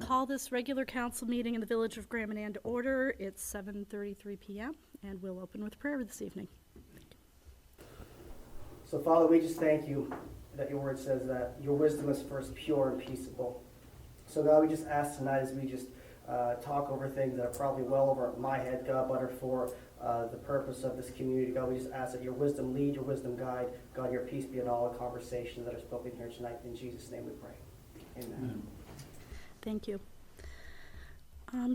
call this regular council meeting in the Village of Grand Manan to order. It's 7:33 p.m. and we'll open with prayer this evening. So Father, we just thank you that your word says that your wisdom is first pure and peaceable. So God, we just ask tonight as we just talk over things that are probably well over my head, God, but are for the purpose of this community. God, we just ask that your wisdom lead, your wisdom guide. God, your peace be in all the conversations that are spoken here tonight. In Jesus' name we pray. Amen. Thank you.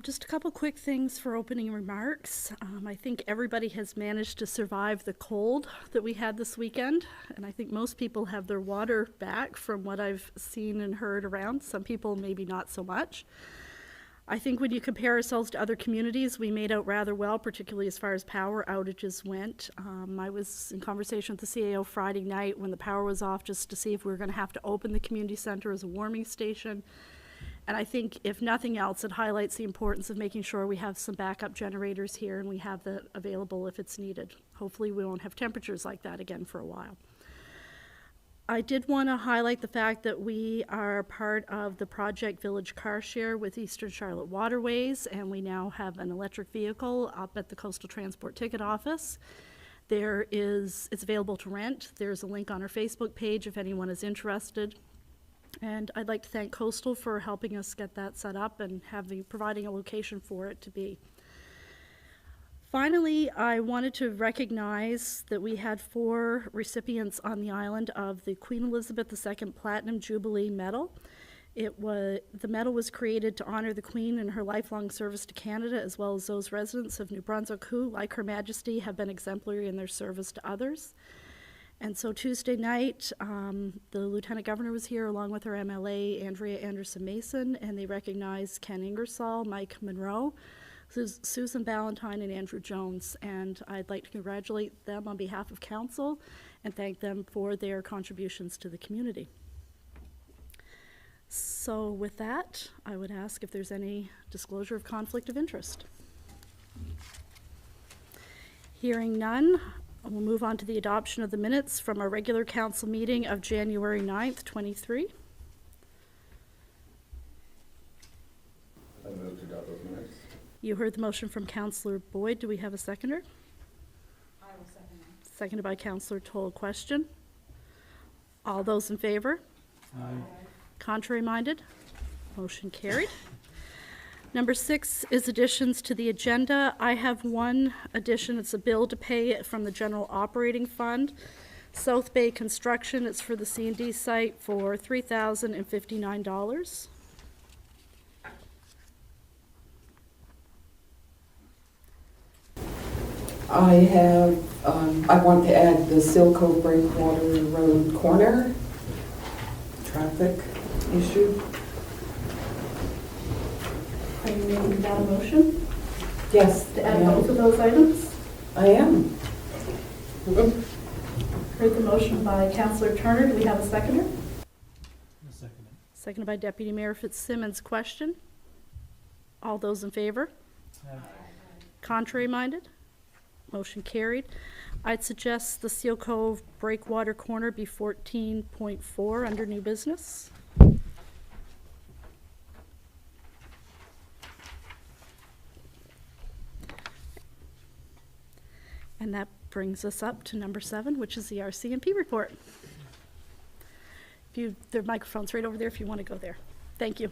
Just a couple quick things for opening remarks. I think everybody has managed to survive the cold that we had this weekend, and I think most people have their water back from what I've seen and heard around. Some people maybe not so much. I think when you compare ourselves to other communities, we made out rather well, particularly as far as power outages went. I was in conversation with the CAO Friday night when the power was off just to see if we were going to have to open the community center as a warming station. And I think, if nothing else, it highlights the importance of making sure we have some backup generators here and we have that available if it's needed. Hopefully we won't have temperatures like that again for a while. I did want to highlight the fact that we are part of the Project Village Car Share with Eastern Charlotte Waterways, and we now have an electric vehicle up at the Coastal Transport Ticket Office. It's available to rent. There's a link on our Facebook page if anyone is interested. And I'd like to thank Coastal for helping us get that set up and providing a location for it to be. Finally, I wanted to recognize that we had 4 recipients on the island of the Queen Elizabeth II Platinum Jubilee Medal. The medal was created to honor the Queen and her lifelong service to Canada, as well as those residents of New Brunswick who, like Her Majesty, have been exemplary in their service to others. And so Tuesday night, the Lieutenant Governor was here along with our MLA, Andrea Anderson-Mason, and they recognized Ken Ingersoll, Mike Monroe, Susan Ballantyne, and Andrew Jones. And I'd like to congratulate them on behalf of Council and thank them for their contributions to the community. So with that, I would ask if there's any disclosure of conflict of interest. Hearing none, we'll move on to the adoption of the minutes from our regular council meeting of January 9th, 23. I move to adopt those minutes. You heard the motion from Councillor Boyd. Do we have a seconder? I will second that. Seconded by Councillor Toll. Question? All those in favor? Aye. Contrary minded? Motion carried. Number 6 is additions to the agenda. I have one addition. It's a bill to pay from the General Operating Fund. South Bay Construction, it's for the C&D site for $3,059. I want to add the Silco Breakwater Road corner traffic issue. Are you making that a motion Yes, to add both of those items? I am. Heard the motion by Councillor Turner. Do we have a seconder? I'll second it. Seconded by Deputy Mayor Fitzsimmons. Question? All those in favor? Aye. Contrary minded? Motion carried. I'd suggest the Seal Cove Breakwater Corner be 14.4 under new business. And that brings us up to number 7, which is the RCMP report. The microphone's right over there if you want to go there. Thank you.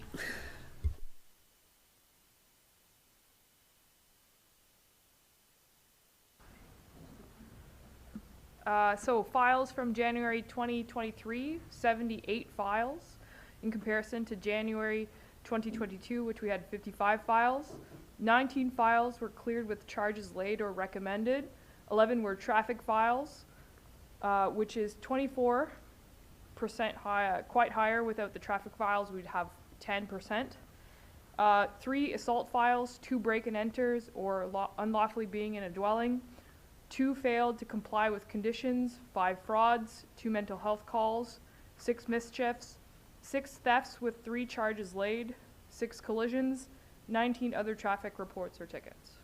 So files from January 2023, 78 files in comparison to January 2022, which we had 55 files. 19 files were cleared with charges laid or recommended. 11 were traffic files, which is 24% high, quite higher. Without the traffic files, we'd have 10%. 3 assault files, 2 break and enters or unlawfully being in a dwelling. 2 failed to comply with conditions, 5 frauds, 2 mental health calls, 6 mischiefs, 6 thefts with 3 charges laid, 6 collisions, 19 other traffic reports or tickets.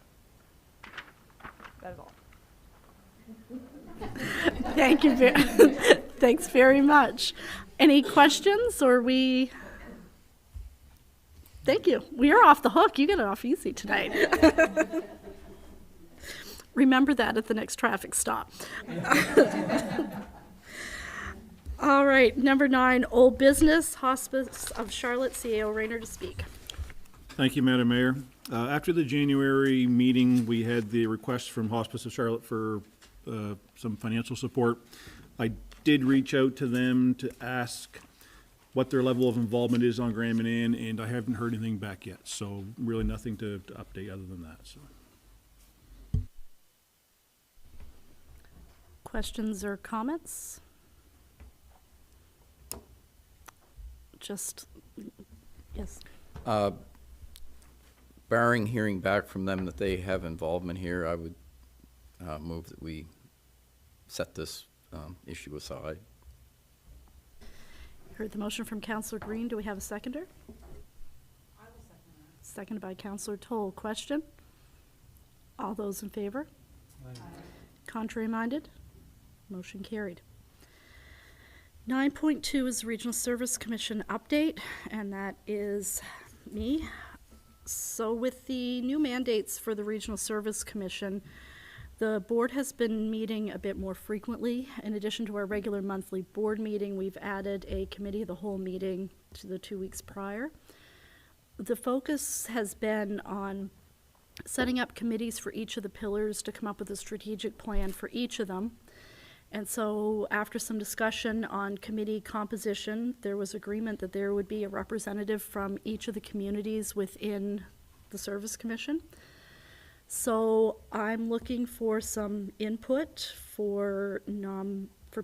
That is all. Thank you. Thanks very much. Any questions, or we? Thank you. We are off the hook. You get it off easy tonight. Remember that at the next traffic stop. All right, number 9, old business, Hospice of Charlotte, CAO Rayner to speak. Thank you, Madam Mayor. After the January meeting, we had the request from Hospice of Charlotte for some financial support. I did reach out to them to ask what their level of involvement is on Grand Manan, and I haven't heard anything back yet. So really nothing to update other than that. So. Questions or comments? Just, yes. Barring hearing back from them that they have involvement here, I would move that we set this issue aside. Heard the motion from Councillor Green. Do we have a seconder? I will second that. Seconded by Councillor Toll. Question? All those in favor? Contrary minded? Motion carried. 9.2 is Regional Service Commission update, and that is me. So with the new mandates for the Regional Service Commission, the board has been meeting a bit more frequently. In addition to our regular monthly board meeting, we've added a committee of the whole meeting to the 2 weeks prior. The focus has been on setting up committees for each of the pillars to come up with a strategic plan for each of them. And so after some discussion on committee composition, there was agreement that there would be a representative from each of the communities within the Service Commission. So I'm looking for some input for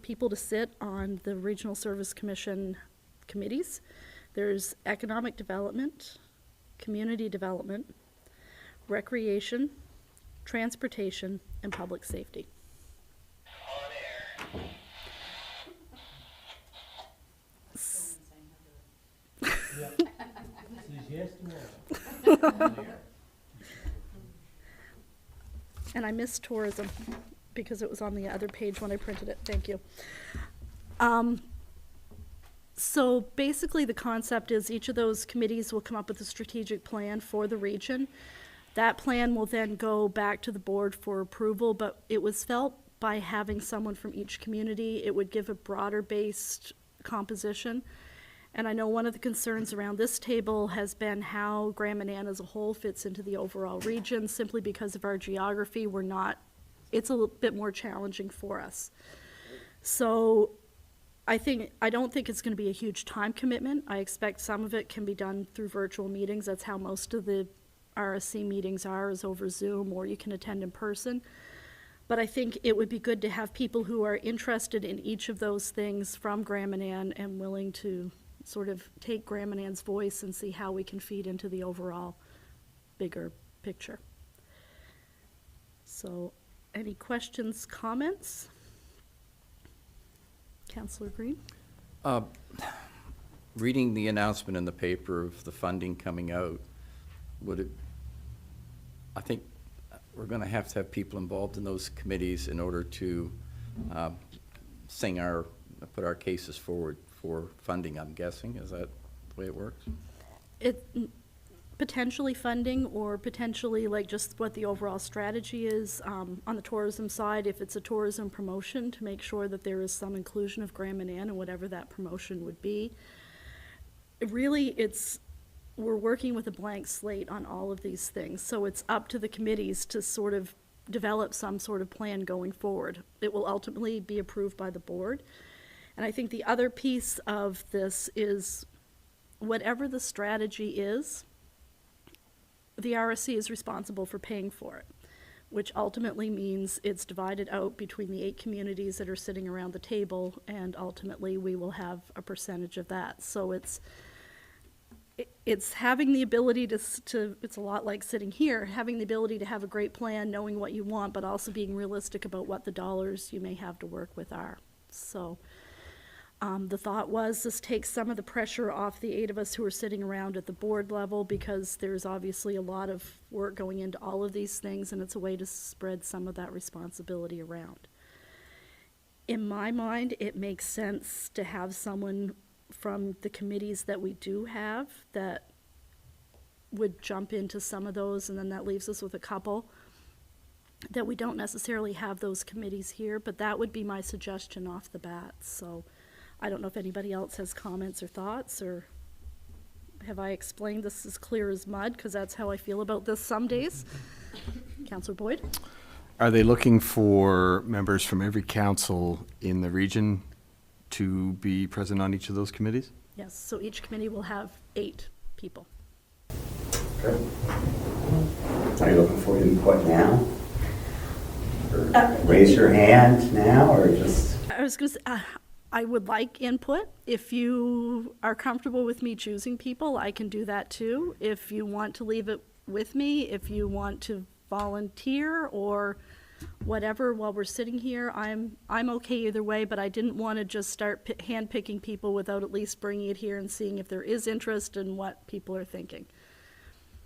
people to sit on the Regional Service Commission committees. There's economic development, community development, recreation, transportation, and public safety. And I missed tourism because it was on the other page when I printed it. Thank you. So basically the concept is each of those committees will come up with a strategic plan for the region. That plan will then go back to the board for approval, but it was felt by having someone from each community, it would give a broader based composition. And I know one of the concerns around this table has been how Grand Manan as a whole fits into the overall region. Simply because of our geography, it's a little bit more challenging for us. So I don't think it's going to be a huge time commitment. I expect some of it can be done through virtual meetings. That's how most of the RSC meetings is over Zoom, or you can attend in person. But I think it would be good to have people who are interested in each of those things from Grand Manan and willing to sort of take Grand Manan's voice and see how we can feed into the overall bigger picture. So, any questions, comments? Councillor Green? Reading the announcement in the paper of the funding coming out, I think we're going to have people involved in those committees in order to put our cases forward for funding, I'm guessing. Is that the way it works? Potentially funding, or potentially like just what the overall strategy is on the tourism side. If it's a tourism promotion, to make sure that there is some inclusion of Grand Manan and whatever that promotion would be. Really, we're working with a blank slate on all of these things, so it's up to the committees to sort of develop some sort of plan going forward. It will ultimately be approved by the board. And I think the other piece of this is whatever the strategy is, the RSC is responsible for paying for it, which ultimately means it's divided out between the 8 communities that are sitting around the table, and ultimately we will have a percentage of that. So it's having the ability to it's a lot like sitting here, having the ability to have a great plan, knowing what you want, but also being realistic about what the dollars you may have to work with are. So the thought was this takes some of the pressure off the 8 of us who are sitting around at the board level, because there's obviously a lot of work going into all of these things, and it's a way to spread some of that responsibility around. In my mind, it makes sense to have someone from the committees that we do have that would jump into some of those, and then that leaves us with a couple that we don't necessarily have those committees here, but that would be my suggestion off the bat. So I don't know if anybody else has comments or thoughts, or have I explained this as clear as mud? Because that's how I feel about this some days. Counselor Boyd? Are they looking for members from every council in the region to be present on each of those committees? Yes, so each committee will have 8 people. Okay. Are you looking for input now? Or raise your hand now, or just? I was going to say, I would like input. If you are comfortable with me choosing people, I can do that too. If you want to leave it with me, if you want to volunteer or whatever while we're sitting here, I'm okay either way, but I didn't want to just start handpicking people without at least bringing it here and seeing if there is interest and what people are thinking.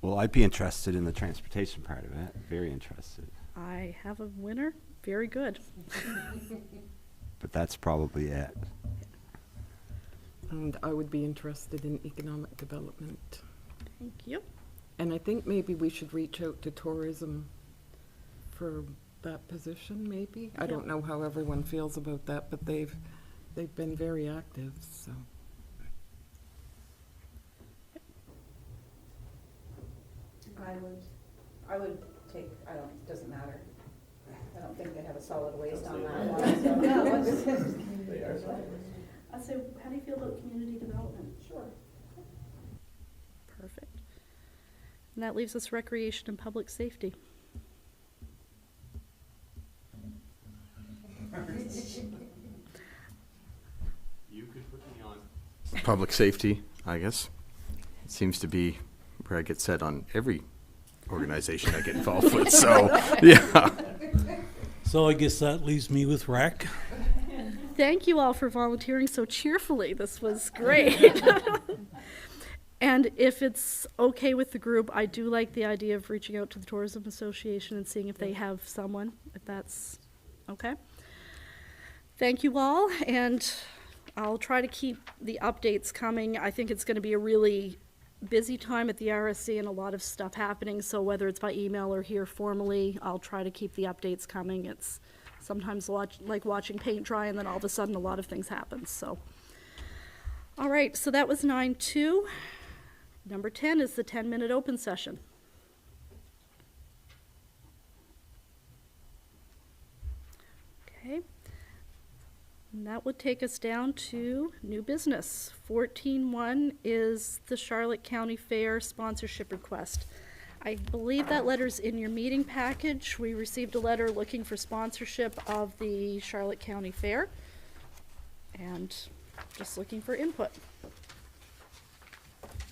Well, I'd be interested in the transportation part of it, very interested. I have a winner. Very good. But that's probably it. And I would be interested in economic development. Thank you. And I think maybe we should reach out to tourism for that position, maybe. I don't know how everyone feels about that, but they've been very active, so. I would take, doesn't matter. I don't think they have a solid waste on that one, so. No, it's just. They are solid I'd say, how do you feel about community development? Sure. Perfect. And that leaves us recreation and public safety. You could put me on. Public safety, I guess. It seems to be where I get set on every organization I get involved with, so, yeah. So I guess that leaves me with rec. Thank you all for volunteering so cheerfully. This was great. And if it's okay with the group, I do like the idea of reaching out to the Tourism Association and seeing if they have someone, if that's okay. Thank you all, and I'll try to keep the updates coming. I think it's going to be a really busy time at the RSC and a lot of stuff happening, so whether it's by email or here formally, I'll try to keep the updates coming. It's sometimes like watching paint dry, and then all of a sudden a lot of things happen. So, all right, so that was 9-2. Number 10 is the 10-minute open session. Okay. And that would take us down to new business. 14-1 is the Charlotte County Fair sponsorship request. I believe that letter's in your meeting package. We received a letter looking for sponsorship of the Charlotte County Fair and just looking for input,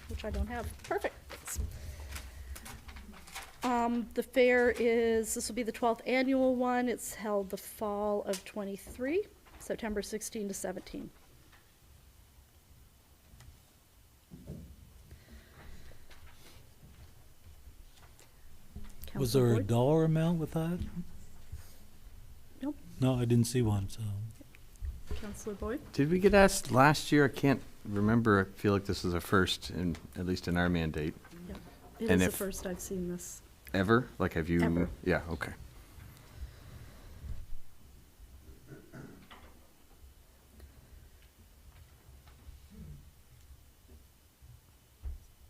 which I don't have. Perfect, thanks. The fair this will be the 12th annual one. It's held the fall of 23, September 16 to 17. Was Councilor there a Boyd? dollar amount with that? Nope. No, I didn't see one, so. Councilor Boyd? Did we get asked last year? I can't remember. I feel like this is a first, at least in our mandate. Yep. It And is the if- first I've seen this. Ever? Like, have you? Ever. Yeah, okay.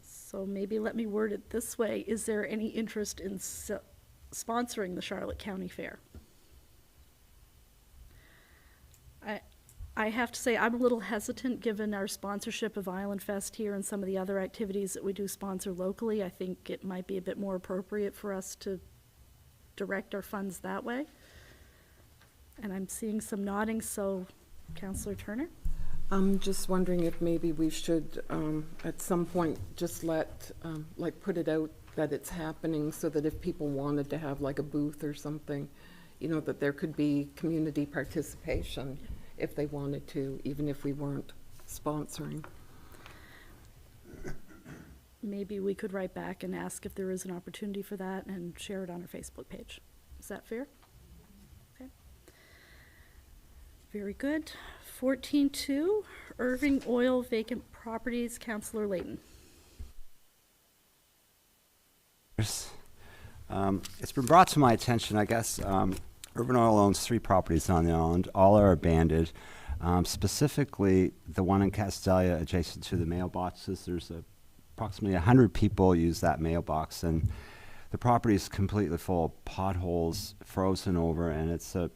So maybe let me word it this way. Is there any interest in sponsoring the Charlotte County Fair? I have to say, I'm a little hesitant, given our sponsorship of Island Fest here and some of the other activities that we do sponsor locally. I think it might be a bit more appropriate for us to direct our funds that way. And I'm seeing some nodding, so Councillor Turner? I'm just wondering if maybe we should, at some point, just like, put it out that it's happening, so that if people wanted to have like a booth or something, you know, that there could be community participation if they wanted to, even if we weren't sponsoring. Maybe we could write back and ask if there is an opportunity for that and share it on our Facebook page. Is that fair? Okay. Very good. 14-2, Irving Oil vacant properties, Councillor Layton. It's been brought to my attention, I guess, Urban Oil owns 3 properties on the island. All are abandoned. Specifically, the one in Castalia adjacent to the mailboxes, there's approximately 100 people use that mailbox, and the property is completely full of potholes, frozen over, and it's a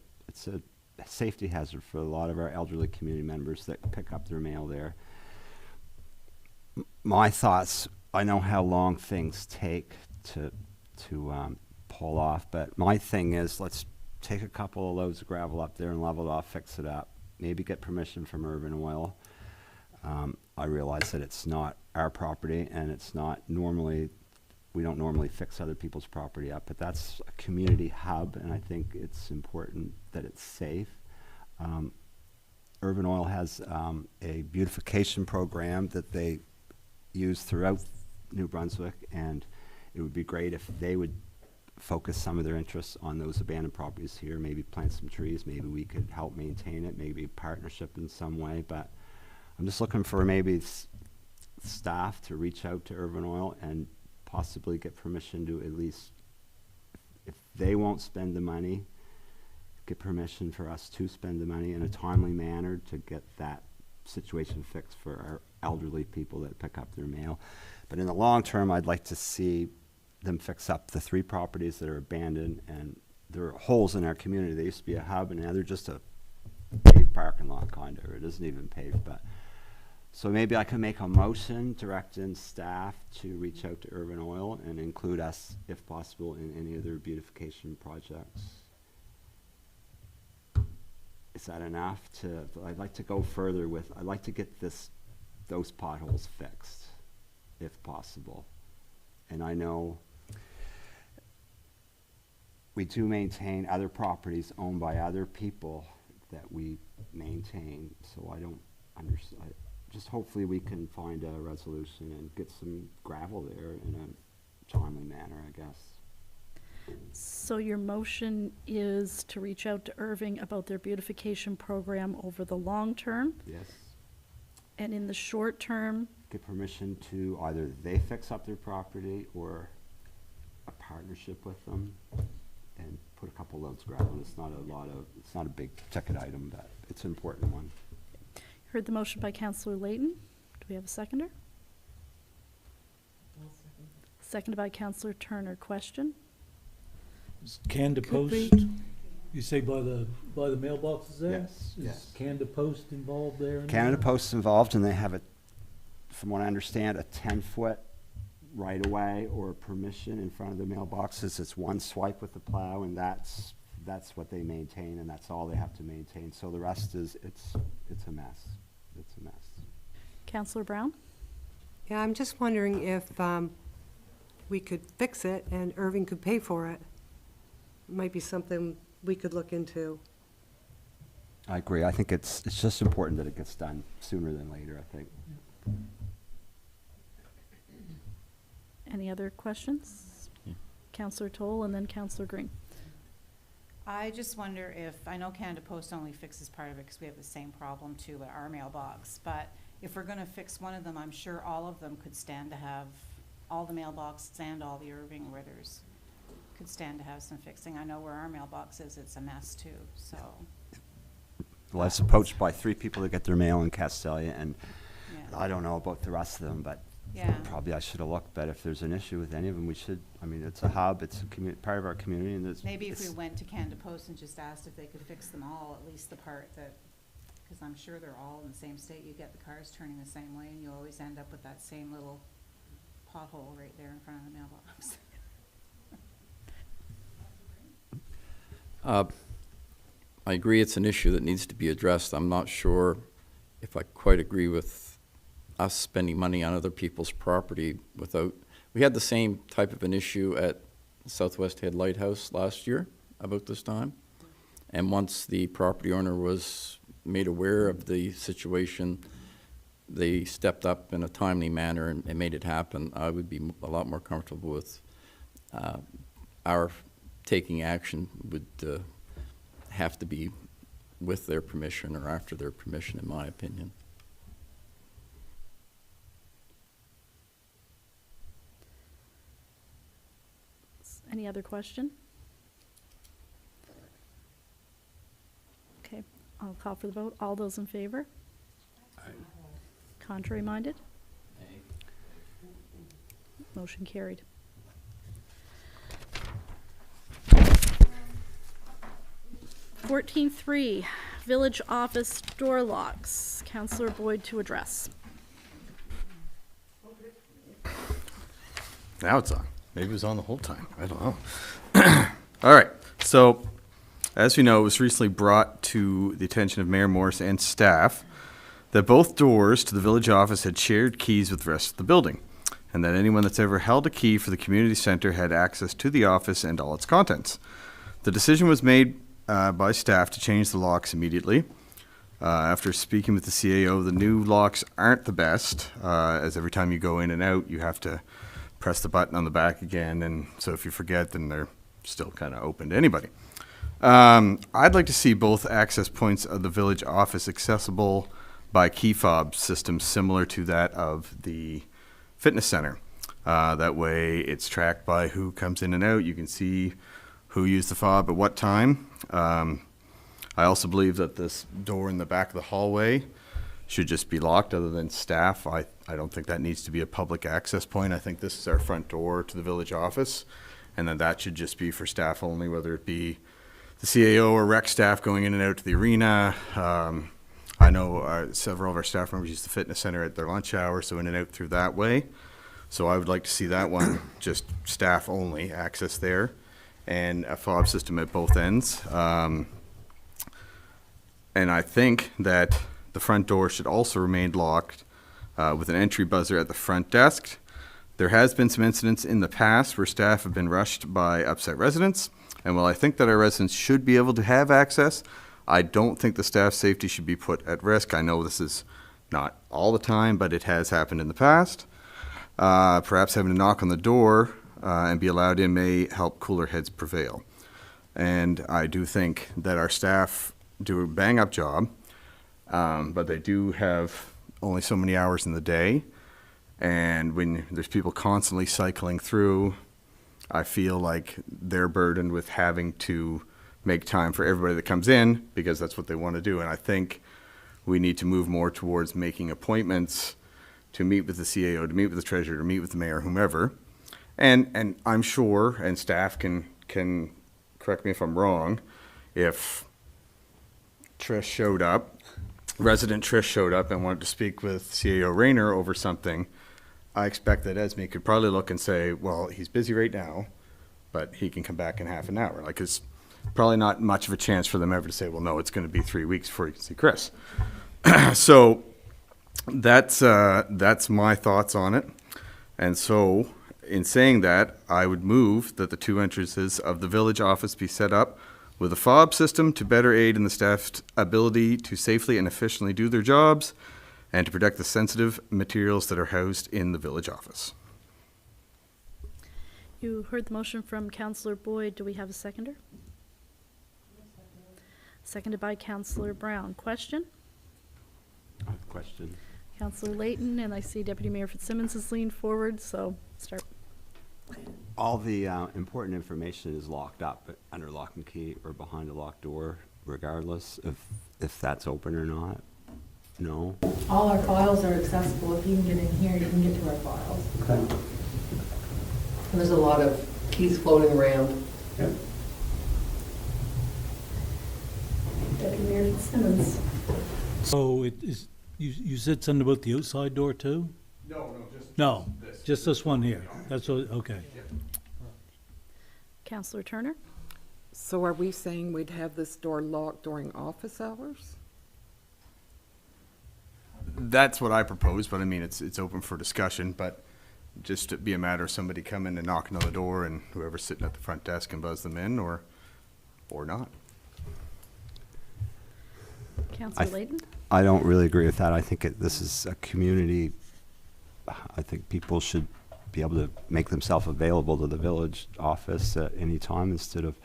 safety hazard for a lot of our elderly community members that pick up their mail there. My thoughts, I know how long things take to pull off, but my thing is, let's take a couple of loads of gravel up there and level it off, fix it up, maybe get permission from Urban Oil. I realize that it's not our property, and it's not normally, we don't normally fix other people's property up, but that's a community hub, and I think it's important that it's safe. Urban Oil has a beautification program that they use throughout New Brunswick, and it would be great if they would focus some of their interests on those abandoned properties here, maybe plant some trees, maybe we could help maintain it, maybe a partnership in some way, but I'm just looking for maybe staff to reach out to Urban Oil and possibly get permission to at least, if they won't spend the money, get permission for us to spend the money in a timely manner to get that situation fixed for our elderly people that pick up their mail. But in the long term, I'd like to see them fix up the 3 properties that are abandoned, and there are holes in our community. They used to be a hub, and now they're just a paved parking lot, kind of. It isn't even paved, but so maybe I can make a motion directing staff to reach out to Urban Oil and include us, if possible, in any of their beautification projects. Is that enough to, I'd like to go further with, I'd like to get those potholes fixed, if possible. And I know we do maintain other properties owned by other people that we maintain, so I don't understand. Just hopefully we can find a resolution and get some gravel there in a timely manner, I guess. So your motion is to reach out to Irving about their beautification program over the long term, Yes. and in the short term, Get permission to either they fix up their property or a partnership with them and put a couple loads of gravel. It's not a big ticket item, but it's an important one. heard the motion by Councillor Layton. Do we have a seconder? Seconded by Councillor Turner. Question? Is Canada Could we- Post, you say by the mailboxes there? Yes, yes. Is Canada Post involved there? in Canada that? Post's involved, and they have from what I understand, a 10-foot right-of-way or permission in front of the mailboxes. It's one swipe with the plow, and that's what they maintain, and that's all they have to maintain. So the rest is, it's a mess. It's a mess. Councillor Brown? Yeah, I'm just wondering if we could fix it and Irving could pay for it. It might be something we could look into. I agree. I think it's just important that it gets done sooner than later, I think. Any other questions? Yeah. Councillor Toll and then Councillor Green. I just wonder if, I know Canada Post only fixes part of it because we have the same problem too at our mailbox, but if we're gonna fix one of them, I'm sure all of them could stand to have, all the mailboxes and all the Irving Ritters could stand to have some fixing. I know where our mailbox is, it's a mess too, so, Well, I was approached by 3 people that get their mail in Castalia, and yeah. I don't know about the rest of them, but Yeah. probably I should have looked. But if there's an issue with any of them, we should, I mean, it's a hub, it's a part of our community, and it's. Maybe if we it's- went to Canada Post and just asked if they could fix them all, at least the part that, because I'm sure they're all in the same state, you get the cars turning the same way, and you always end up with that same little pothole right there in front of the mailbox. I agree it's an issue that needs to be addressed. I'm not sure if I quite agree with us spending money on other people's property without, we had the same type of an issue at Southwest Head Lighthouse last year about this time. And once the property owner was made aware of the situation, they stepped up in a timely manner and made it happen. I would be a lot more comfortable with our taking action would have to be with their permission or after their permission, in my opinion. Any other question? Okay, I'll call for the vote. All those in favor? Contrary minded? Motion carried. 14.3, village office door locks. Councillor Boyd to address. Now it's on. Maybe it was on the whole time. I don't know. All right. So, as you know, it was recently brought to the attention of Mayor Morris and staff that both doors to the village office had shared keys with the rest of the building, and that anyone that's ever held a key for the community center had access to the office and all its contents. The decision was made by staff to change the locks immediately. After speaking with the CAO, the new locks aren't the best, as every time you go in and out, you have to press the button on the back again, and so if you forget, then they're still kind of open to anybody. I'd like to see both access points of the village office accessible by key fob systems similar to that of the fitness center. That way it's tracked by who comes in and out. You can see who used the fob at what time. I also believe that this door in the back of the hallway should just be locked other than staff. I don't think that needs to be a public access point. I think this is our front door to the village office, and then that should just be for staff only, whether it be the CAO or rec staff going in and out to the arena. I know several of our staff members use the fitness center at their lunch hour, so in and out through that way. So I would like to see that one just staff only access there, and a fob system at both ends. And I think that the front door should also remain locked with an entry buzzer at the front desk. There has been some incidents in the past where staff have been rushed by upset residents, and while I think that our residents should be able to have access, I don't think the staff safety should be put at risk. I know this is not all the time, but it has happened in the past. Perhaps having to knock on the door and be allowed in may help cooler heads prevail. And I do think that our staff do a bang-up job, but they do have only so many hours in the day. And when there's people constantly cycling through, I feel like they're burdened with having to make time for everybody that comes in because that's what they want to do. And I think we need to move more towards making appointments to meet with the CAO, to meet with the treasurer, to meet with the mayor, whomever. And I'm sure, and staff can correct me if I'm wrong, if Trish showed up, resident Trish showed up and wanted to speak with CAO Rayner over something, I expect that Esme could probably look and say, well, he's busy right now, but he can come back in half an hour. Like, it's probably not much of a chance for them ever to say, well, no, it's going to be 3 weeks before you can see Chris. So that's my thoughts on it. And so in saying that, I would move that the two entrances of the village office be set up with a fob system to better aid in the staff's ability to safely and efficiently do their jobs and to protect the sensitive materials that are housed in the village office. You heard the motion from Councillor Boyd. Do we have a seconder? Seconded by Councillor Brown. Question? Question. Councillor Layton, and I see Deputy Mayor Fitzsimmons has leaned forward, so start. All the important information is locked up under lock and key or behind a locked door, regardless of if that's open or not. No? All our files are accessible. If you can get in here, you can get to our files. Okay. And there's a lot of keys floating around. Yep. Deputy Mayor Fitzsimmons. So it is, you said something about the outside door too? No, just this one here. That's what, okay. Councillor Turner? So are we saying we'd have this door locked during office hours? That's what I propose, but I mean, it's open for discussion, but just to be a matter of somebody coming and knocking on the door and whoever's sitting at the front desk can buzz them in or not. Councillor Layton? I don't really agree with that. I think this is a community. I think people should be able to make themselves available to the village office at any time instead of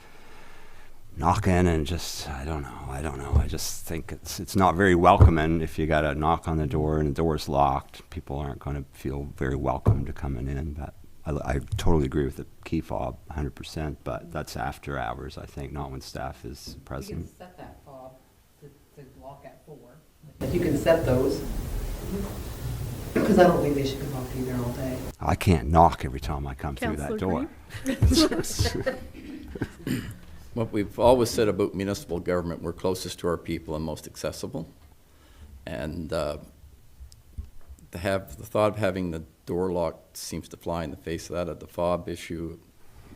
knocking and just, I don't know. I just think it's not very welcoming if you got to knock on the door and the door's locked. People aren't going to feel very welcome to coming in, but I totally agree with the key fob 100%, but that's after hours, I think, not when staff is You present. can set that fob to lock at 4. If you can set those, because I don't think they should be locked either all day. I can't knock every time I come through that Councillor door. What we've always said about municipal government, we're closest to our people and most accessible. And to have the thought of having the door locked seems to fly in the face of that. At the fob issue,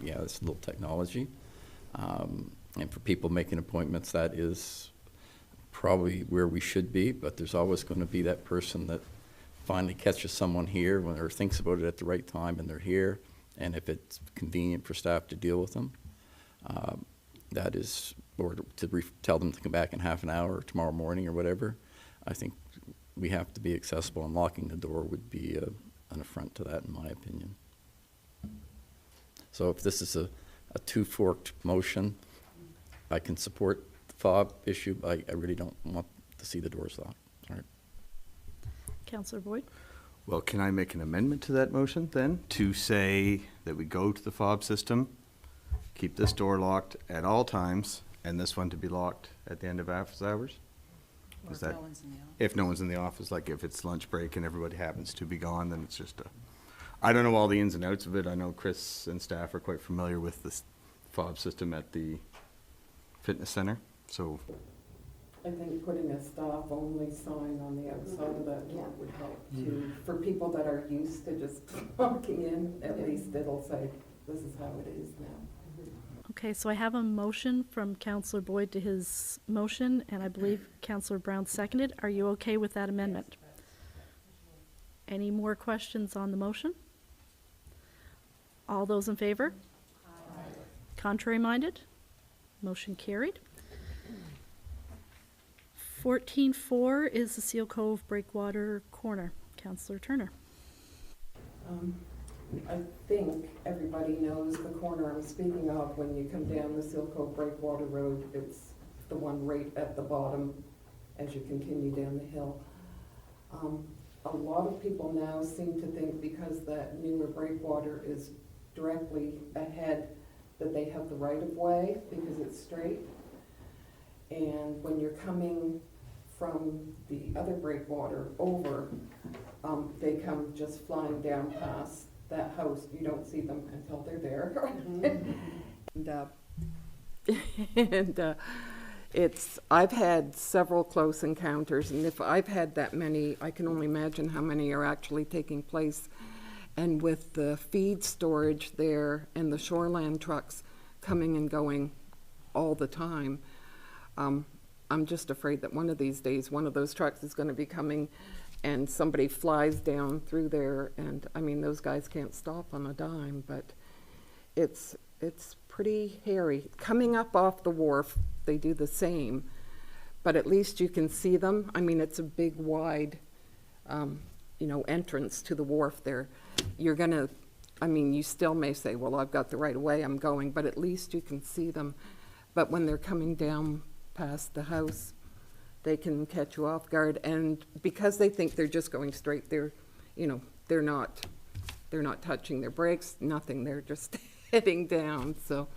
yeah, it's a little technology. And for people making appointments, that is probably where we should be, but there's always going to be that person that finally catches someone here when, or thinks about it at the right time and they're here. And if it's convenient for staff to deal with them, that is, or to tell them to come back in half an hour or tomorrow morning or whatever, I think we have to be accessible, and locking the door would be an affront to that, in my opinion. So if this is a two-forked motion, I can support the fob issue, but I really don't want to see the doors locked. All right. Councillor Boyd? Well, can I make an amendment to that motion then, to say that we go to the fob system, keep this door locked at all times, and this one to be locked at the end of office hours? Or Is if that- no one's in the office. If no one's in the office, like if it's lunch break and everybody happens to be gone, then it's just I don't know all the ins and outs of it. I know Chris and staff are quite familiar with this fob system at the fitness center, so. I think putting a staff-only sign on the outside of that door would help too. For people that are used to just walking in, at least it'll say, this is how it is now. Okay, so I have a motion from Councillor Boyd to his motion, and I believe Councillor Brown seconded. Are you okay with that amendment? Any more questions on the motion? All those in favor? Contrary minded? Motion carried. 14.4 is the Seal Cove Breakwater Corner. Councillor Turner. I think everybody knows the corner I'm speaking of when you come down the Seal Cove Breakwater Road. It's the one right at the bottom as you continue down the hill. A lot of people now seem to think because that newer breakwater is directly ahead that they have the right of way because it's straight. And when you're coming from the other breakwater over, they come just flying down past that house. You don't see them until they're there. I've had several close encounters, and if I've had that many, I can only imagine how many are actually taking place. And with the feed storage there and the shoreland trucks coming and going all the time, I'm just afraid that one of these days, one of those trucks is going to be coming and somebody flies down through there, and I mean, those guys can't stop on a dime, but it's pretty hairy. Coming up off the wharf, they do the same, but at least you can see them. I mean, it's a big, wide, entrance to the wharf there. You're gonna, you still may say, well, I've got the right of way, I'm going, but at least you can see them. But when they're coming down past the house, they can catch you off guard, and because they think they're just going straight, they're not touching their brakes, nothing, they're just heading down. So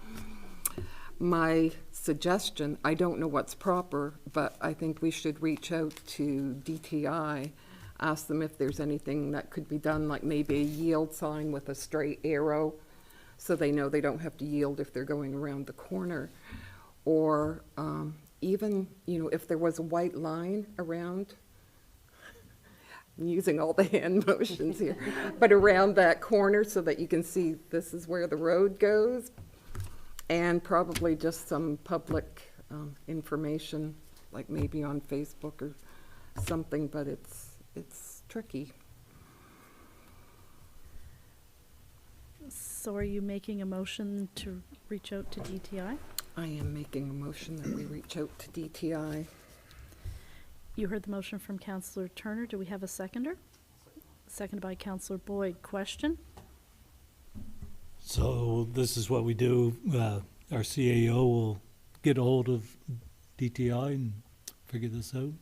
my suggestion, I don't know what's proper, but I think we should reach out to DTI, ask them if there's anything that could be done, like maybe a yield sign with a straight arrow, so they know they don't have to yield if they're going around the corner. Or even, if there was a white line around, I'm using all the hand motions here, but around that corner so that you can see this is where the road goes, and probably just some public information, like maybe on Facebook or something, but it's tricky. So are you making a motion to reach out to DTI? I am making a motion that we reach out to DTI. You heard the motion from Councillor Turner. Do we have a seconder? Seconded by Councillor Boyd. Question? So this is what we do. Our CAO will get a hold of DTI and figure this out.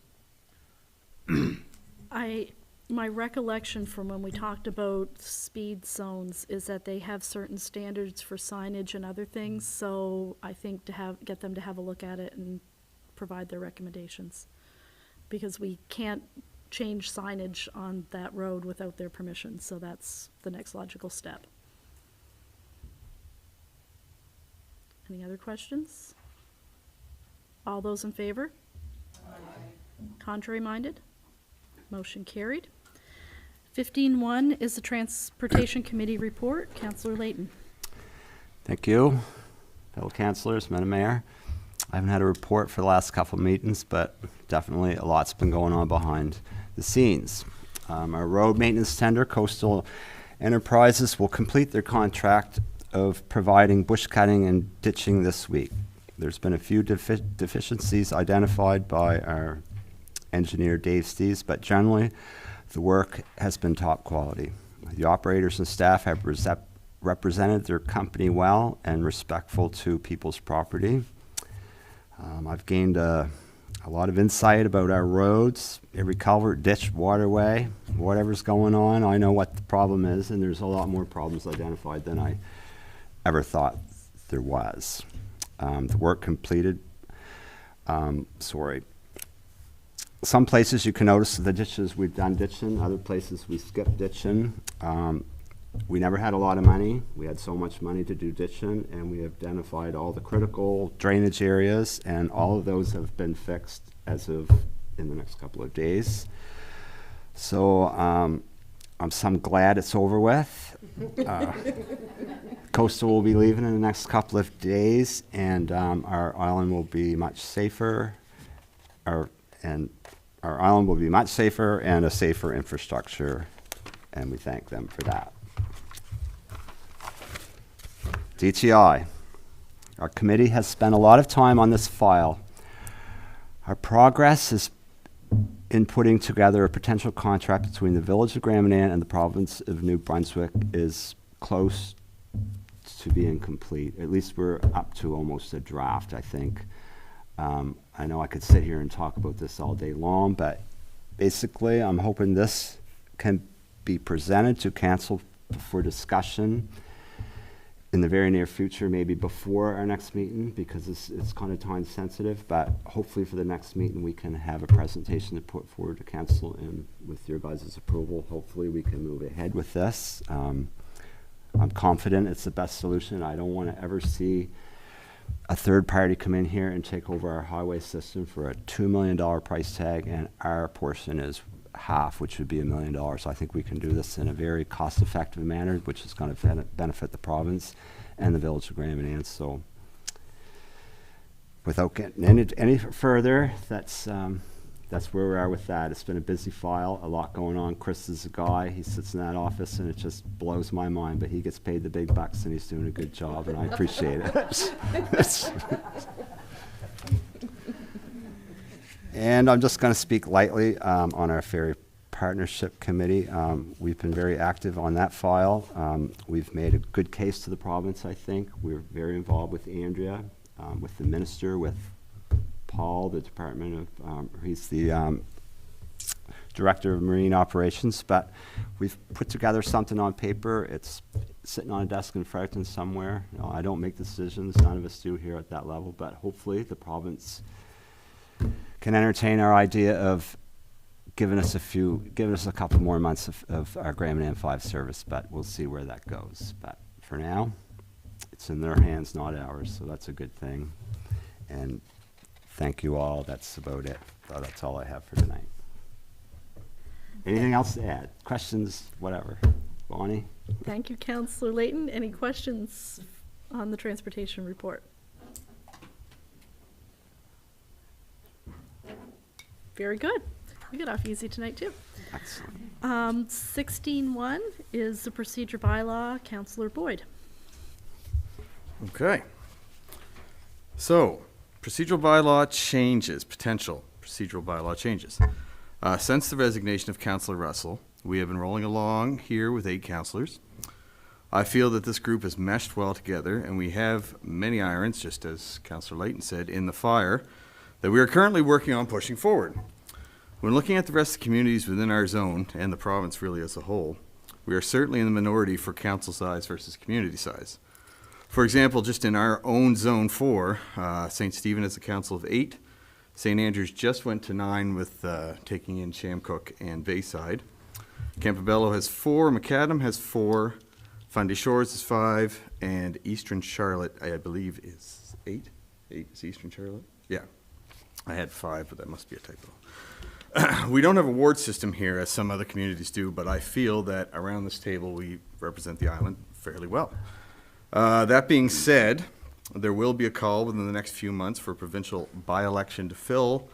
my recollection from when we talked about speed zones is that they have certain standards for signage and other things, so I think get them to have a look at it and provide their recommendations. Because we can't change signage on that road without their permission, so that's the next logical step. Any other questions? All those in favor? Contrary minded? Motion carried. 15.1 is the Transportation Committee report. Councillor Layton. Thank you, fellow councillors, Madam Mayor. I haven't had a report for the last couple of meetings, but definitely a lot's been going on behind the scenes. Our road maintenance tender, Coastal Enterprises, will complete their contract of providing bush cutting and ditching this week. There's been a few deficiencies identified by our engineer Dave Steves, but generally the work has been top quality. The operators and staff have represented their company well and respectful to people's property. I've gained a lot of insight about our roads, every culvert, ditch, waterway, whatever's going on. I know what the problem is, and there's a lot more problems identified than I ever thought there was. The work completed, some places you can notice the ditches we've done ditching, other places we skipped ditching. We never had a lot of money. We had so much money to do ditching, and we identified all the critical drainage areas, and all of those have been fixed as of in the next couple of days. So I'm glad it's over with. Coastal will be leaving in the next couple of days, and our island will be much safer. Our island will be much safer and a safer infrastructure, and we thank them for that. DTI. Our committee has spent a lot of time on this file. Our progress is in putting together a potential contract between the Village of Grand Manan and the province of New Brunswick is close to being complete. At least we're up to almost a draft, I think. I know I could sit here and talk about this all day long, but basically I'm hoping this can be presented to council for discussion in the very near future, maybe before our next meeting, because it's kind of time sensitive, but hopefully for the next meeting we can have a presentation to put forward to council, and with your guys' approval, hopefully we can move ahead with this. I'm confident it's the best solution. I don't want to ever see a third party come in here and take over our highway system for a $2 million price tag, and our portion is half, which would be $1 million. So I think we can do this in a very cost-effective manner, which is going to benefit the province and the Village of Grand Manan. So without getting any further, that's where we are with that. It's been a busy file, a lot going on. Chris is a guy, he sits in that office and it just blows my mind, but he gets paid the big bucks and he's doing a good job, and I appreciate it. And I'm just going to speak lightly on our Ferry Partnership Committee. We've been very active on that file. We've made a good case to the province, I think. We're very involved with Andrea, with the minister, with Paul, the Department of, he's the Director of Marine Operations, but we've put together something on paper. It's sitting on a desk in Fredericton somewhere. You know, I don't make decisions, none of us do here at that level, but hopefully the province can entertain our idea of giving us a couple more months of our Grand Manan 5 service, but we'll see where that goes. But for now, it's in their hands, not ours, so that's a good thing. And thank you all. That's about it. So that's all I have for tonight. Anything else to add? Questions? Whatever. Bonnie? Thank you, Councillor Layton. Any questions on the transportation report? Very good. We got off easy tonight, too. Excellent. 16.1 is the procedure bylaw. Councillor Boyd. Okay. So, procedural bylaw changes, potential procedural bylaw changes. Since the resignation of Councillor Russell, we have been rolling along here with 8 councillors. I feel that this group has meshed well together, and we have many irons, just as Councillor Layton said, in the fire that we are currently working on pushing forward. When looking at the rest of the communities within our zone and the province really as a whole, we are certainly in the minority for council size versus community size. For example, just in our own Zone 4, St. Stephen has a council of 8. St. Andrews just went to 9 with taking in Shamcook and Bayside. Campobello has 4, Macadam has 4, Fundy Shores is 5, and Eastern Charlotte, I believe, is 8. 8 is Eastern Charlotte? Yeah. I had 5, but that must be a typo. We don't have a ward system here as some other communities do, but I feel that around this table we represent the island fairly well. That being said, there will be a call within the next few months for a provincial by-election to fill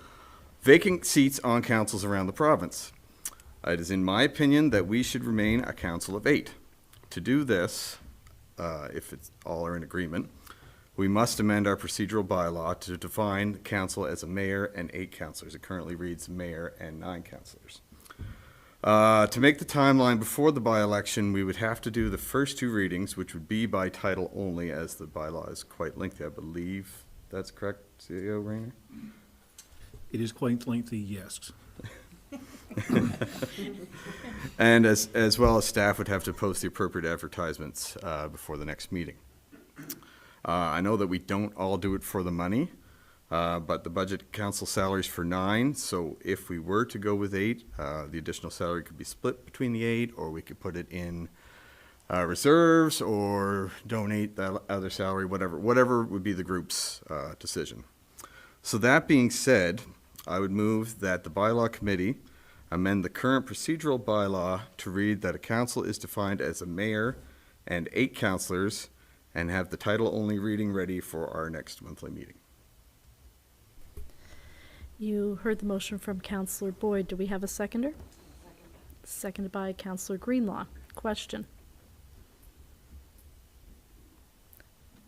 vacant seats on councils around the province. It is in my opinion that we should remain a council of 8. To do this, if it's all are in agreement, we must amend our procedural bylaw to define the council as a mayor and 8 councillors. It currently reads mayor and 9 councillors. To make the timeline before the by-election, we would have to do the first 2 readings, which would be by title only, as the bylaw is quite lengthy. I believe that's correct, CEO Rayner? It is quite lengthy, yes. And as well as staff would have to post the appropriate advertisements before the next meeting. I know that we don't all do it for the money, but the budget council salaries for 9, so if we were to go with 8, the additional salary could be split between the 8, or we could put it in reserves or donate that other salary, whatever would be the group's decision. So that being said, I would move that the bylaw committee amend the current procedural bylaw to read that a council is defined as a mayor and 8 councillors, and have the title only reading ready for our next monthly meeting. You heard the motion from Councillor Boyd. Do we have a seconder? Seconded by Councillor Greenlaw. Question.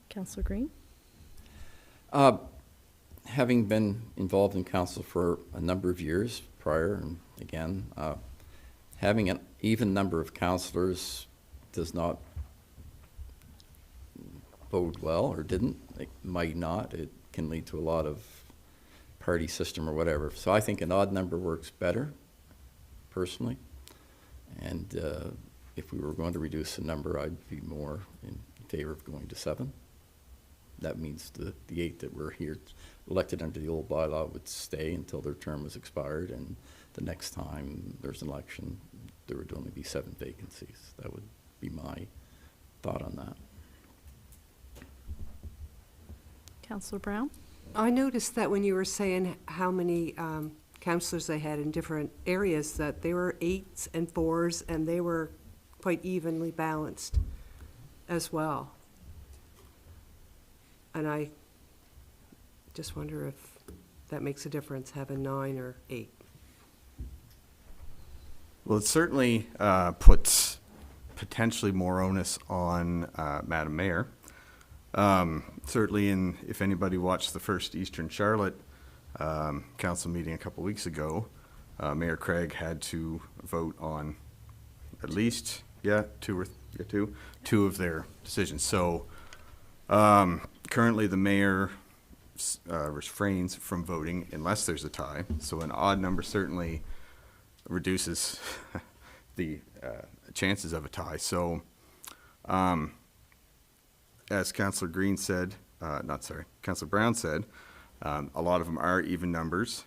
Councillor Green? Having been involved in council for a number of years prior, and again, having an even number of councillors does not bode well, or didn't. It might not. It can lead to a lot of party system or whatever. So I think an odd number works better, personally. And if we were going to reduce the number, I'd be more in favor of going to 7. That means the 8 that were here elected under the old bylaw would stay until their term was expired, and the next time there's an election, there would only be 7 vacancies. That would be my thought on that. Councillor Brown? I noticed that when you were saying how many councillors they had in different areas, that they were 8s and 4s, and they were quite evenly balanced as well. And I just wonder if that makes a difference, having 9 or 8. Well, it certainly puts potentially more onus on Madam Mayor. Certainly, if anybody watched the first Eastern Charlotte council meeting a couple weeks ago, Mayor Craig had to vote on at least, two of their decisions. So currently the mayor refrains from voting unless there's a tie. So an odd number certainly reduces the chances of a tie. So as Councillor Green said, Councillor Brown said, a lot of them are even numbers.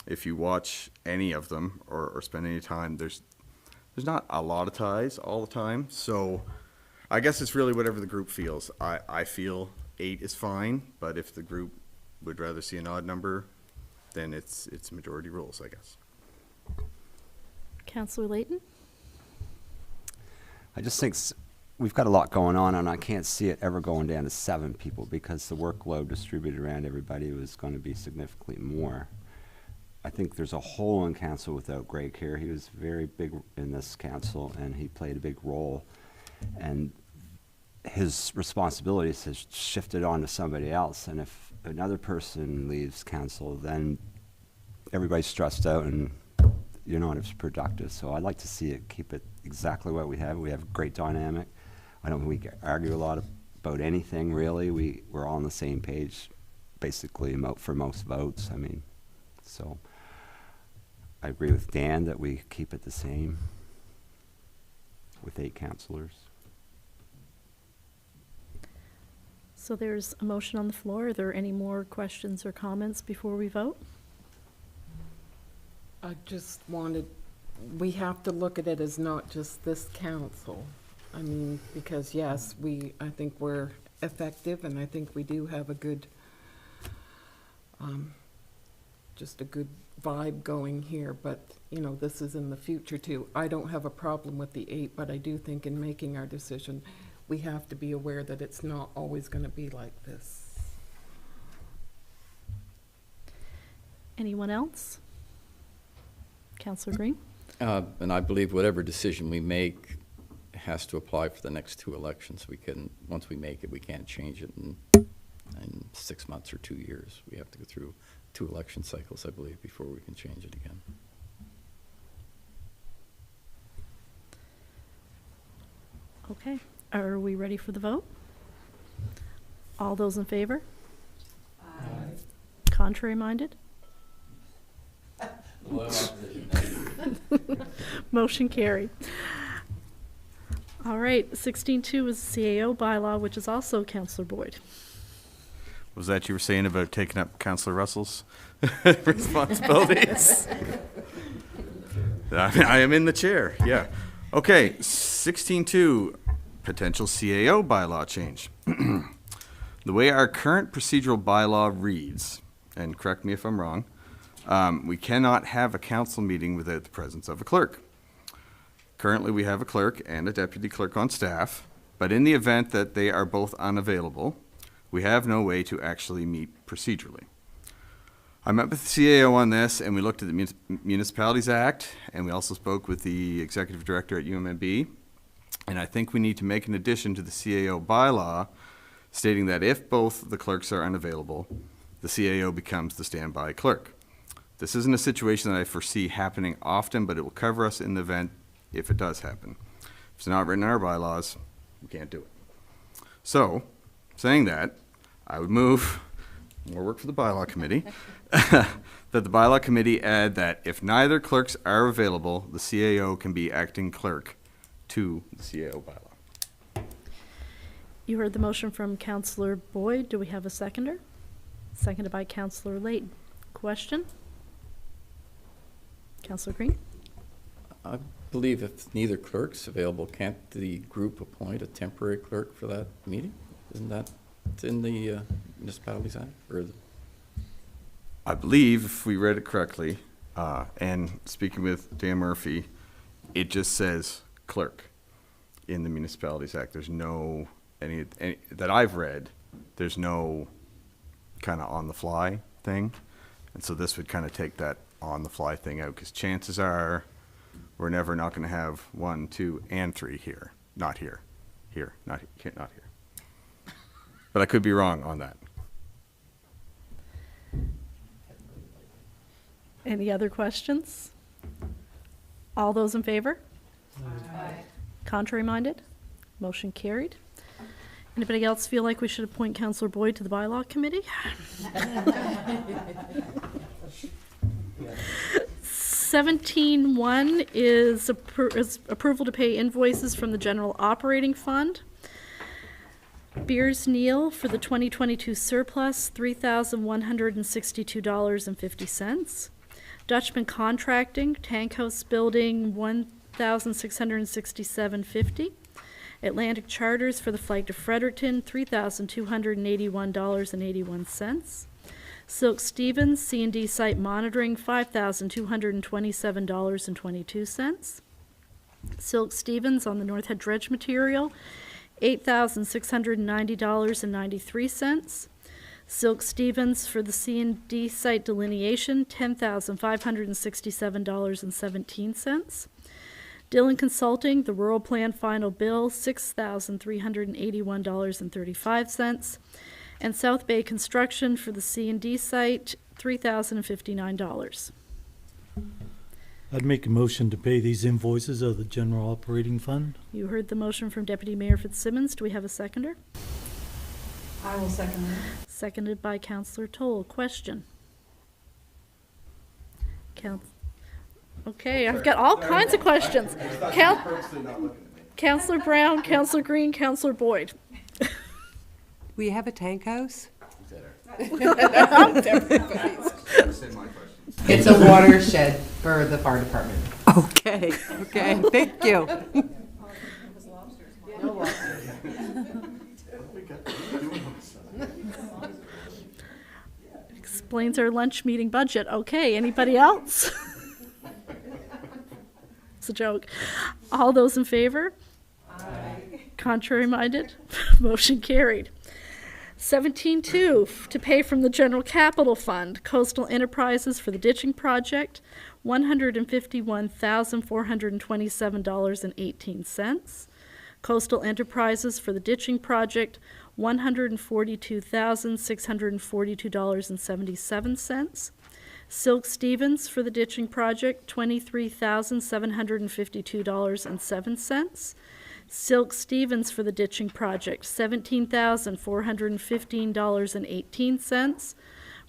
If you watch any of them or spend any time, there's not a lot of ties all the time. So I guess it's really whatever the group feels. I feel 8 is fine, but if the group would rather see an odd number, then it's majority rules, I guess. Councillor Layton? I just think we've got a lot going on, and I can't see it ever going down to 7 people because the workload distributed around everybody was going to be significantly more. I think there's a hole in council without Greg here. He was very big in this council, and he played a big role. And his responsibilities has shifted on to somebody else. And if another person leaves council, then everybody's stressed out, and you're not as productive. So I'd like to see it, keep it exactly what we have. We have a great dynamic. I don't think we argue a lot about anything, really. We're all on the same page, basically, for most votes. I mean, so I agree with Dan that we keep it the same with 8 counselors. So there's a motion on the floor. Are there any more questions or comments before we vote? I just wanted, we have to look at it as not just this council. I mean, because yes, I think we're effective, and I think we do have a good, just a good vibe going here, but, you know, this is in the future too. I don't have a problem with the 8, but I do think in making our decision, we have to be aware that it's not always gonna be like this. Anyone else? Councillor Green? And I believe whatever decision we make has to apply for the next 2 elections. We can, once we make it, we can't change it in 6 months or 2 years. We have to go through 2 election cycles, I believe, before we can change it again. Okay, are we ready for the vote? All those in favor? Aye. Contrary minded? Motion carried. All right, 16.2 is the CAO bylaw, which is also Councillor Boyd. Was that you were saying about taking up Councillor Russell's responsibilities? I am in the chair, yeah. Okay, 16.2, potential CAO bylaw change. The way our current procedural bylaw reads, and correct me if I'm wrong, we cannot have a council meeting without the presence of a clerk. Currently, we have a clerk and a deputy clerk on staff, but in the event that they are both unavailable, we have no way to actually meet procedurally. I met with the CAO on this, and we looked at the Municipalities Act, and we also spoke with the executive director at UMNB, and I think we need to make an addition to the CAO bylaw stating that if both the clerks are unavailable, the CAO becomes the standby clerk. This isn't a situation that I foresee happening often, but it will cover us in the event if it does happen. If it's not written in our bylaws, we can't do it. So, saying that, I would move, more work for the bylaw committee, that the bylaw committee add that if neither clerks are available, the CAO can be acting clerk to the CAO bylaw. You heard the motion from Councillor Boyd. Do we have a seconder? Seconded by Councillor Layton. Question? Councillor Green? I believe if neither clerk's available, can't the group appoint a temporary clerk for that meeting? Isn't that in the Municipalities Act? Or I believe, if we read it correctly, and speaking with Dan Murphy, it just says clerk in the Municipalities Act. There's no, any that I've read, there's no kind of on-the-fly thing. And so this would kind of take that on-the-fly thing out, because chances are we're never not going to have 1, 2, and 3 here. Not here. Here. Not here. Not here. But I could be wrong on that. Any other questions? All those in favor? Aye. Contrary minded? Motion carried. Anybody else feel like we should appoint Councillor Boyd to the bylaw committee? 17.1 is approval to pay invoices from the general operating fund. Beers Neal for the 2022 surplus, $3,162.50. Dutchman Contracting, Tank House Building, $1,667.50. Atlantic Charters for the flight to Fredericton, $3,281.81. Silk Stevens, C&D Site Monitoring, $5,227.22. Silk Stevens on the North Head Dredge Material, $8,690.93. Silk Stevens for the C&D Site Delineation, $10,567.17. Dillon Consulting, the Rural Plan Final Bill, $6,381.35. And South Bay Construction for the C&D site, $3,059. I'd make a motion to pay these invoices of the general operating fund. You heard the motion from Deputy Mayor Fitzsimmons. Do we have a seconder? I will second that. Seconded by Councillor Toll. Question? Okay, I've got all kinds of questions. Counselor Brown, Counselor Green, Counselor Boyd. We have a tank house? It's a watershed for the fire department. Okay, okay, thank you. Explains our lunch meeting budget. Okay, anybody else? It's a joke. All those in favor? Aye. Contrary minded? Motion carried. 17.2, to pay from the General Capital Fund, Coastal Enterprises for the ditching project, $151,427.18. Coastal Enterprises for the ditching project, $142,642.77. Silk Stevens for the ditching project, $23,752.07. Silk Stevens for the ditching project, $17,415.18.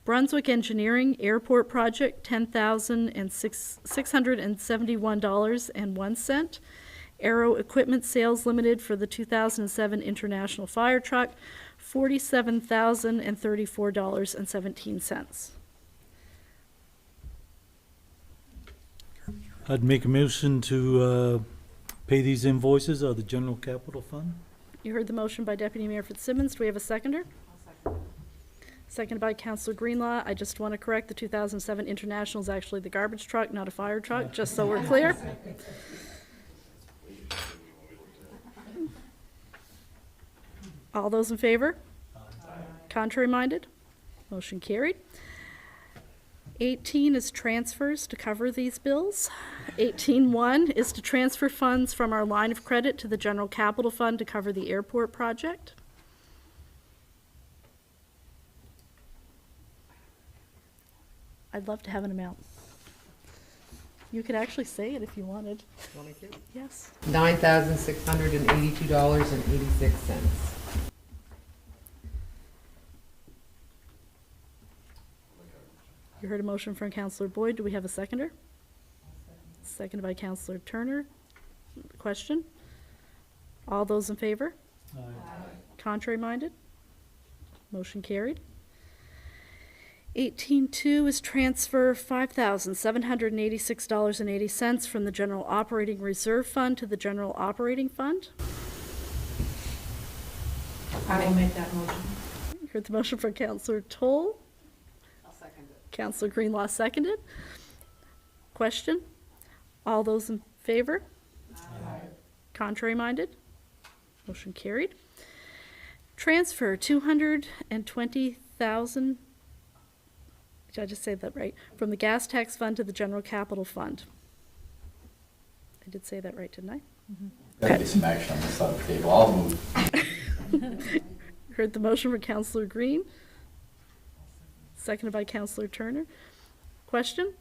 Brunswick Engineering Airport Project, $10,671.01. Aero Equipment Sales Limited for the 2007 International Fire Truck, $47,034.17. I'd make a motion to pay these invoices out of the general capital fund. You heard the motion by Deputy Mayor Fitzsimmons. Do we have a seconder? Seconded by Councillor Greenlaw. I just want to correct, the 2007 International is actually the garbage truck, not a fire truck, just so we're clear. All those in favor? Contrary minded? Motion carried. 18 is transfers to cover these bills. 18.1 is to transfer funds from our line of credit to the general capital fund to cover the airport project. I'd love to have an amount. You could actually say it if you wanted. Want me to? Yes. $9,682.86. You heard a motion from Councillor Boyd. Do we have a seconder? Seconded by Councillor Turner. Question? All those in favor? Aye. Contrary minded? Motion carried. 18.2 is transfer $5,786.80 from the General Operating Reserve Fund to the General Operating Fund. I will make that motion. You heard the motion from Councillor Toll. I'll second it. Councillor Greenlaw seconded. Question? All those in favor? Aye. Contrary minded? Motion carried. Transfer $220,000. Did I just say that right? From the gas tax fund to the general capital fund. I did say that right, didn't I? Gotta be some action on this side of the table. I'll move. Heard the motion from Councillor Green. Seconded by Councillor Turner. Question?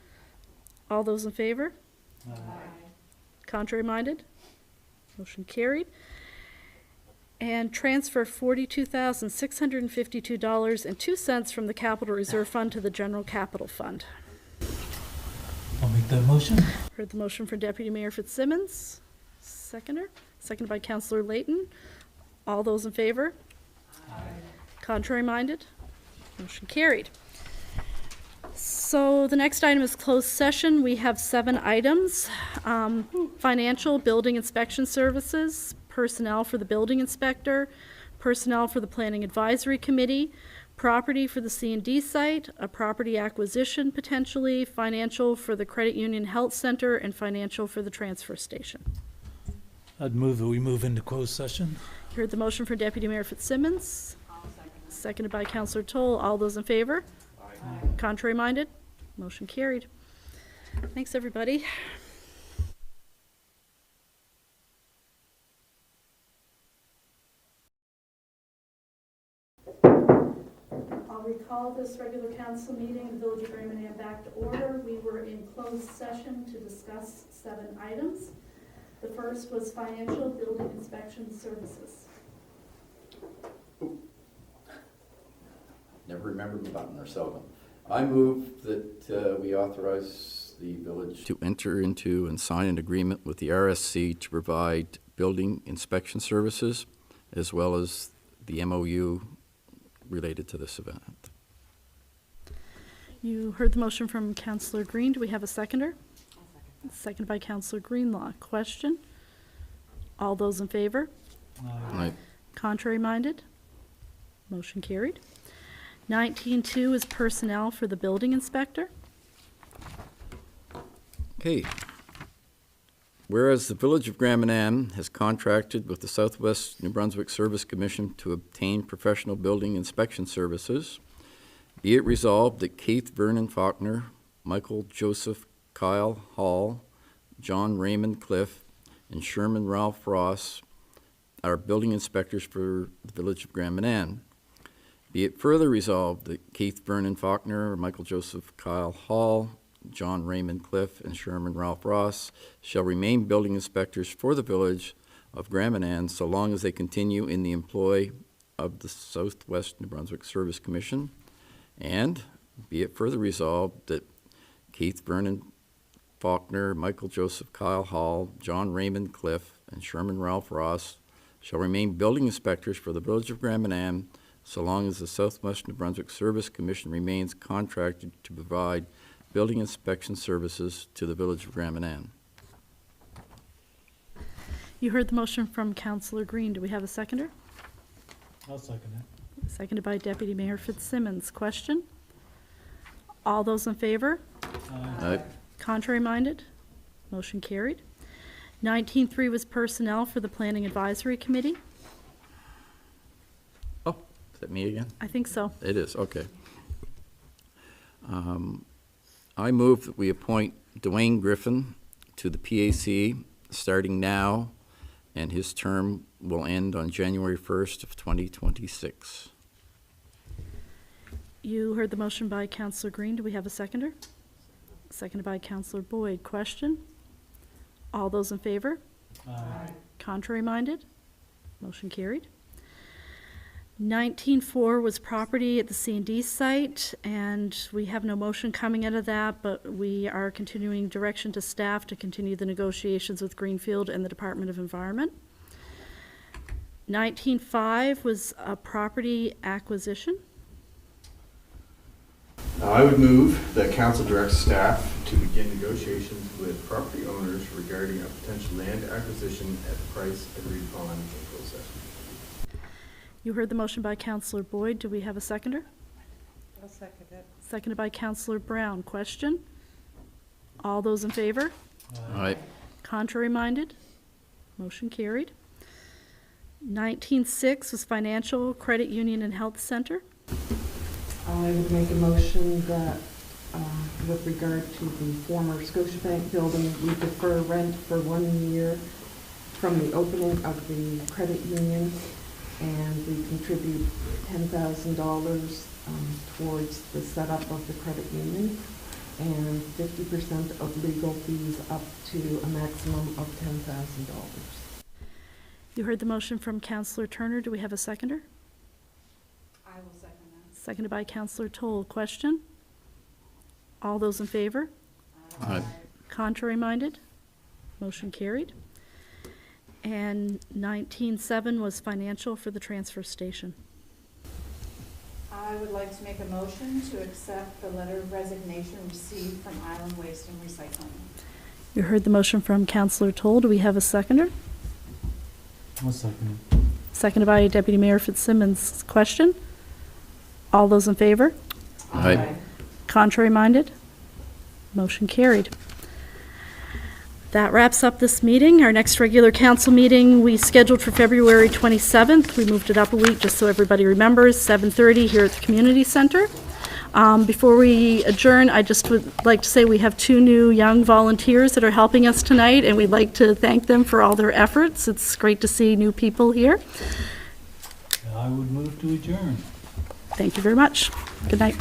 All those in favor? Aye. Contrary minded? Motion carried. And transfer $42,652.02 from the Capital Reserve Fund to the General Capital Fund. I'll make that motion. Heard the motion from Deputy Mayor Fitzsimmons. Seconded by Councillor Layton. All those in favor? Aye. Contrary minded? Motion carried. So the next item is closed session. We have 7 items. Financial, building inspection services, personnel for the building inspector, personnel for the planning advisory committee, property for the C&D site, a property acquisition potentially, financial for the credit union health center, and financial for the transfer station. I'd move that we move into closed session. You heard the motion for Deputy Mayor Fitzsimmons. Seconded by Councillor Toll. All those in favor? Aye. Contrary minded? Motion carried. Thanks, everybody. I'll recall this regular council meeting in the Village of Raymond back to order. We were in closed session to discuss 7 items. The first was financial building inspection services. Never remember the button or seldom. I move that we authorize the village to enter into and sign an agreement with the RSC to provide building inspection services, as well as the MOU related to this event. You heard the motion from Councillor Green. Do we have a seconder? Seconded by Councillor Greenlaw. Question? All those in favor? Aye. Contrary minded? Motion carried. 19.2 is personnel for the building inspector. Okay. Whereas the Village of Grand Manan has contracted with the Southwest New Brunswick Service Commission to obtain professional building inspection services, be it resolved that Keith Vernon Faulkner, Michael Joseph Kyle Hall, John Raymond Cliff, and Sherman Ralph Ross are building inspectors for the Village of Grand Manan. Be it further resolved that Keith Vernon Faulkner, Michael Joseph Kyle Hall, John Raymond Cliff, and Sherman Ralph Ross shall remain building inspectors for the Village of Grand Manan so long as they continue in the employ of the Southwest New Brunswick Service Commission. And be it further resolved that Keith Vernon Faulkner, Michael Joseph Kyle Hall, John Raymond Cliff, and Sherman Ralph Ross shall remain building inspectors for the Village of Grand Manan so long as the Southwest New Brunswick Service Commission remains contracted to provide building inspection services to the Village of Grand Manan. You heard the motion from Councillor Green. Do we have a seconder? I'll second it. Seconded by Deputy Mayor Fitzsimmons. Question? All those in favor? Aye. Contrary minded? Motion carried. 19.3 was personnel for the Planning Advisory Committee. Oh, is that me again? I think so. It is, okay. I move that we appoint Dwayne Griffin to the PAC starting now, and his term will end on January 1st of 2026. You heard the motion by Councillor Green. Do we have a seconder? Seconded by Councillor Boyd. Question? All those in favor? Aye. Contrary minded? Motion carried. 19.4 was property at the C&D site, and we have no motion coming out of that, but we are continuing direction to staff to continue the negotiations with Greenfield and the Department of Environment. 19.5 was a property acquisition. I would move that council directs staff to begin negotiations with property owners regarding a potential land acquisition at the price agreed upon in closed session. You heard the motion by Councillor Boyd. Do we have a seconder? I'll second it. Seconded by Councillor Brown. Question? All those in favor? Aye. Contrary minded? Motion carried. 19.6 was financial, credit union, and health center. I would make a motion that, with regard to the former Scotiabank building, we defer rent for 1 year from the opening of the credit union, and we contribute $10,000 towards the setup of the credit union, and 50% of legal fees up to a maximum of $10,000. You heard the motion from Councillor Turner. Do we have a seconder? I will second that. Seconded by Councillor Toll. Question? All those in favor? Aye. Contrary minded? Motion carried. And 19.7 was financial for the transfer station. I would like to make a motion to accept the letter of resignation received from Island Waste and Recycling. You heard the motion from Councillor Toll. Do we have a seconder? I'll second it. Seconded by Deputy Mayor Fitzsimmons. Question? All those in favor? Aye. Contrary minded? Motion carried. That wraps up this meeting. Our next regular council meeting we scheduled for February 27th. We moved it up a week just so everybody remembers, 7:30 here at the Community Center. Before we adjourn, I just would like to say we have 2 new young volunteers that are helping us tonight, and we'd like to thank them for all their efforts. It's great to see new people here. I would move to adjourn. Thank you very much. Good night.